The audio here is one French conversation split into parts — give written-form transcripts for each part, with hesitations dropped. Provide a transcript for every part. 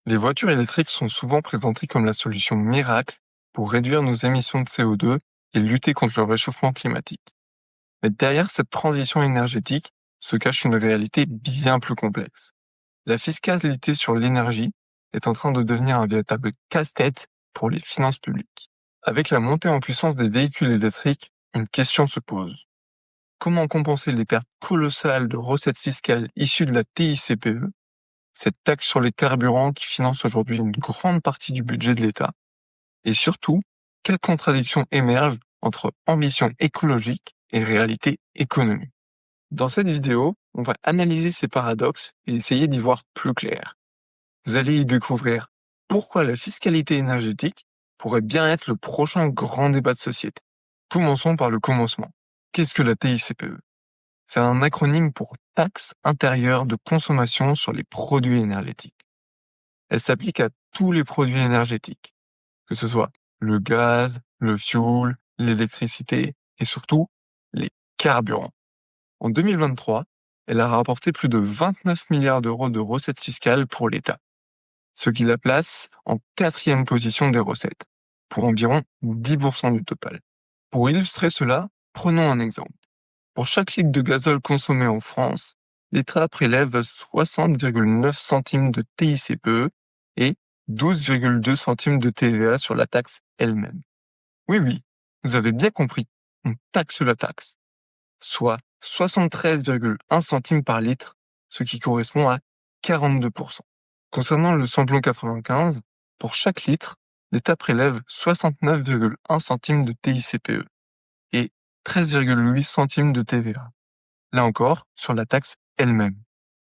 Les voitures électriques sont souvent présentées comme la solution miracle pour réduire nos émissions de CO2 et lutter contre le réchauffement climatique. Mais derrière cette transition énergétique se cache une réalité bien plus complexe. La fiscalité sur l'énergie est en train de devenir un véritable casse-tête pour les finances publiques. Avec la montée en puissance des véhicules électriques, une question se pose. Comment compenser les pertes colossales de recettes fiscales issues de la TICPE, cette taxe sur les carburants qui finance aujourd'hui une grande partie du budget de l'État? Et surtout, quelles contradictions émergent entre ambition écologique et réalité économique? Dans cette vidéo, on va analyser ces paradoxes et essayer d'y voir plus clair. Vous allez y découvrir pourquoi la fiscalité énergétique pourrait bien être le prochain grand débat de société. Commençons par le commencement. Qu'est-ce que la TICPE? C'est un acronyme pour Taxe intérieure de consommation sur les produits énergétiques. Elle s'applique à tous les produits énergétiques, que ce soit le gaz, le fioul, l'électricité et surtout les carburants. En 2023, elle a rapporté plus de 29 milliards d'euros de recettes fiscales pour l'État, ce qui la place en quatrième position des recettes, pour environ 10% du total. Pour illustrer cela, prenons un exemple. Pour chaque litre de gazole consommé en France, l'État prélève 60,9 centimes de TICPE et 12,2 centimes de TVA sur la taxe elle-même. Oui, oui, vous avez bien compris, on taxe la taxe, soit 73,1 centimes par litre, ce qui correspond à 42%. Concernant le samplon 95, pour chaque litre, l'État prélève 69,1 centimes de TICPE et 13,8 centimes de TVA. Là encore, sur la taxe elle-même,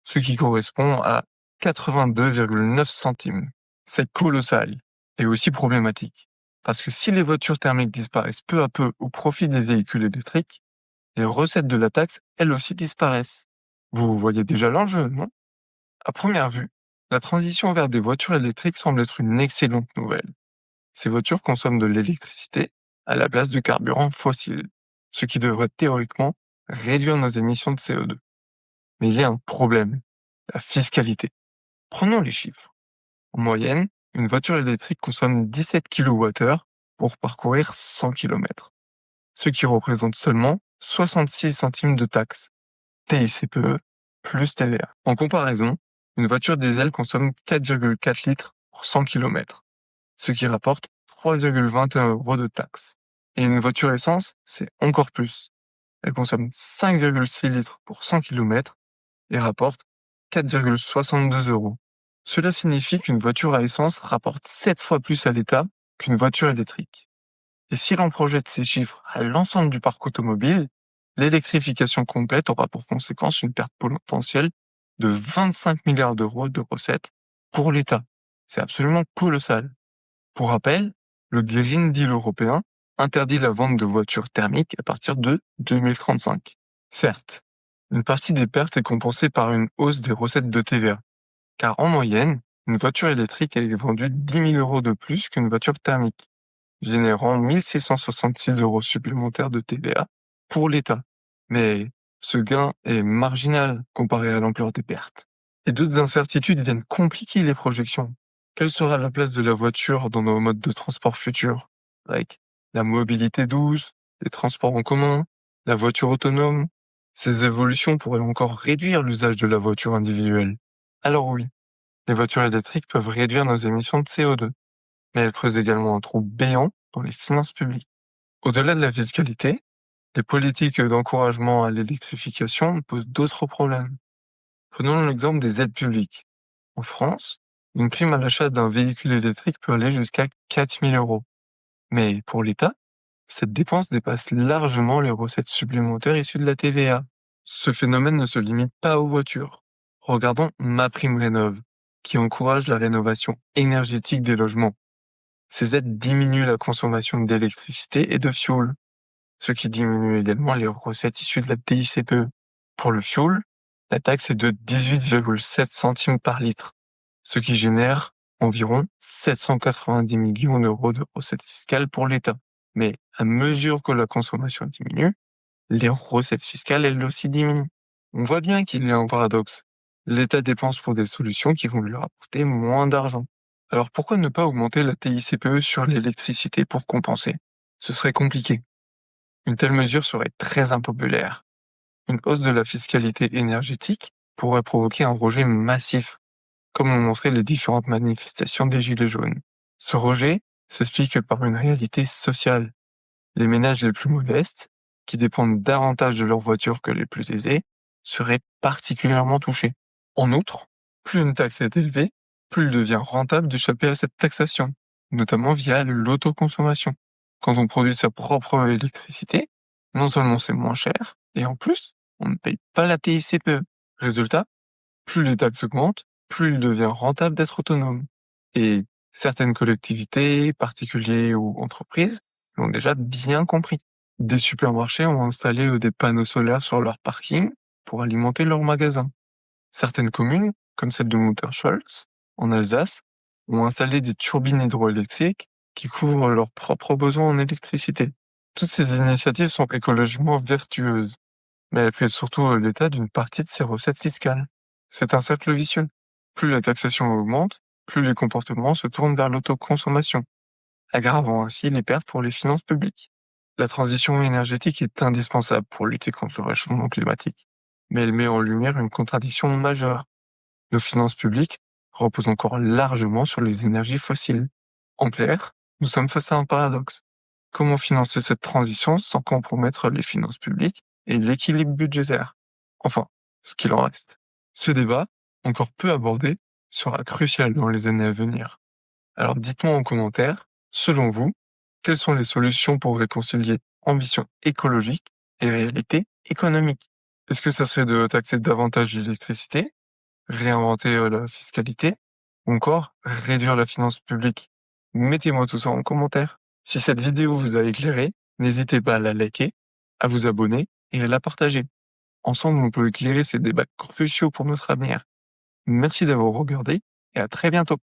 ce qui correspond à 82,9 centimes. C'est colossal et aussi problématique, parce que si les voitures thermiques disparaissent peu à peu au profit des véhicules électriques, les recettes de la taxe, elles aussi, disparaissent. Vous voyez déjà l'enjeu, non? À première vue, la transition vers des voitures électriques semble être une excellente nouvelle. Ces voitures consomment de l'électricité à la place du carburant fossile, ce qui devrait théoriquement réduire nos émissions de CO2. Mais il y a un problème, la fiscalité. Prenons les chiffres. En moyenne, une voiture électrique consomme 17 kWh pour parcourir 100 km, ce qui représente seulement 66 centimes de taxes, TICPE plus TVA. En comparaison, une voiture diesel consomme 4,4 litres pour 100 km, ce qui rapporte 3,21 euros de taxes. Et une voiture essence, c'est encore plus. Elle consomme 5,6 litres pour 100 km et rapporte 4,62 euros. Cela signifie qu'une voiture à essence rapporte 7 fois plus à l'État qu'une voiture électrique. Et si l'on projette ces chiffres à l'ensemble du parc automobile, l'électrification complète aura pour conséquence une perte potentielle de 25 milliards d'euros de recettes pour l'État. C'est absolument colossal. Pour rappel, le Green Deal européen interdit la vente de voitures thermiques à partir de 2035. Certes, une partie des pertes est compensée par une hausse des recettes de TVA, car en moyenne, une voiture électrique est vendue 10 000 euros de plus qu'une voiture thermique, générant 1 666 euros supplémentaires de TVA pour l'État. Mais ce gain est marginal comparé à l'ampleur des pertes. Et d'autres incertitudes viennent compliquer les projections. Quelle sera la place de la voiture dans nos modes de transport futurs, avec la mobilité douce, les transports en commun, la voiture autonome? Ces évolutions pourraient encore réduire l'usage de la voiture individuelle. Alors oui, les voitures électriques peuvent réduire nos émissions de CO2, mais elles creusent également un trou béant dans les finances publiques. Au-delà de la fiscalité, les politiques d'encouragement à l'électrification posent d'autres problèmes. Prenons l'exemple des aides publiques. En France, une prime à l'achat d'un véhicule électrique peut aller jusqu'à 4 000 euros. Mais pour l'État, cette dépense dépasse largement les recettes supplémentaires issues de la TVA. Ce phénomène ne se limite pas aux voitures. Regardons MaPrimeRénov', qui encourage la rénovation énergétique des logements. Ces aides diminuent la consommation d'électricité et de fioul, ce qui diminue également les recettes issues de la TICPE. Pour le fioul, la taxe est de 18,7 centimes par litre, ce qui génère environ 790 millions d'euros de recettes fiscales pour l'État. Mais à mesure que la consommation diminue, les recettes fiscales, elles aussi diminuent. On voit bien qu'il y a un paradoxe. l'État dépense pour des solutions qui vont lui rapporter moins d'argent. Alors pourquoi ne pas augmenter la TICPE sur l'électricité pour compenser? Ce serait compliqué. Une telle mesure serait très impopulaire. Une hausse de la fiscalité énergétique pourrait provoquer un rejet massif, comme l'ont montré les différentes manifestations des Gilets jaunes. Ce rejet s'explique par une réalité sociale. Les ménages les plus modestes, qui dépendent davantage de leur voiture que les plus aisés, seraient particulièrement touchés. En outre, plus une taxe est élevée, plus il devient rentable d'échapper à cette taxation, notamment via l'autoconsommation. Quand on produit sa propre électricité, non seulement c'est moins cher, et en plus, on ne paye pas la TICPE. Résultat, plus les taxes augmentent, plus il devient rentable d'être autonome. Et certaines collectivités, particuliers ou entreprises l'ont déjà bien compris. Des supermarchés ont installé des panneaux solaires sur leur parking pour alimenter leurs magasins. Certaines communes, comme celle de Mutterscholz, en Alsace, ont installé des turbines hydroélectriques qui couvrent leurs propres besoins en électricité. Toutes ces initiatives sont écologiquement vertueuses, mais elles privent surtout l'État d'une partie de ses recettes fiscales. C'est un cercle vicieux. Plus la taxation augmente, plus les comportements se tournent vers l'autoconsommation, aggravant ainsi les pertes pour les finances publiques. La transition énergétique est indispensable pour lutter contre le réchauffement climatique, mais elle met en lumière une contradiction majeure. Nos finances publiques reposent encore largement sur les énergies fossiles. En clair, nous sommes face à un paradoxe. Comment financer cette transition sans compromettre les finances publiques et l'équilibre budgétaire? Enfin, ce qu'il en reste. Ce débat, encore peu abordé, sera crucial dans les années à venir. Alors dites-moi en commentaire, selon vous, quelles sont les solutions pour réconcilier ambition écologique et réalité économique? Est-ce que ça serait de taxer davantage l'électricité, réinventer la fiscalité, ou encore réduire la finance publique? Mettez-moi tout ça en commentaire. Si cette vidéo vous a éclairé, n'hésitez pas à la liker, à vous abonner et à la partager. Ensemble, on peut éclairer ces débats cruciaux pour notre avenir. Merci d'avoir regardé et à très bientôt.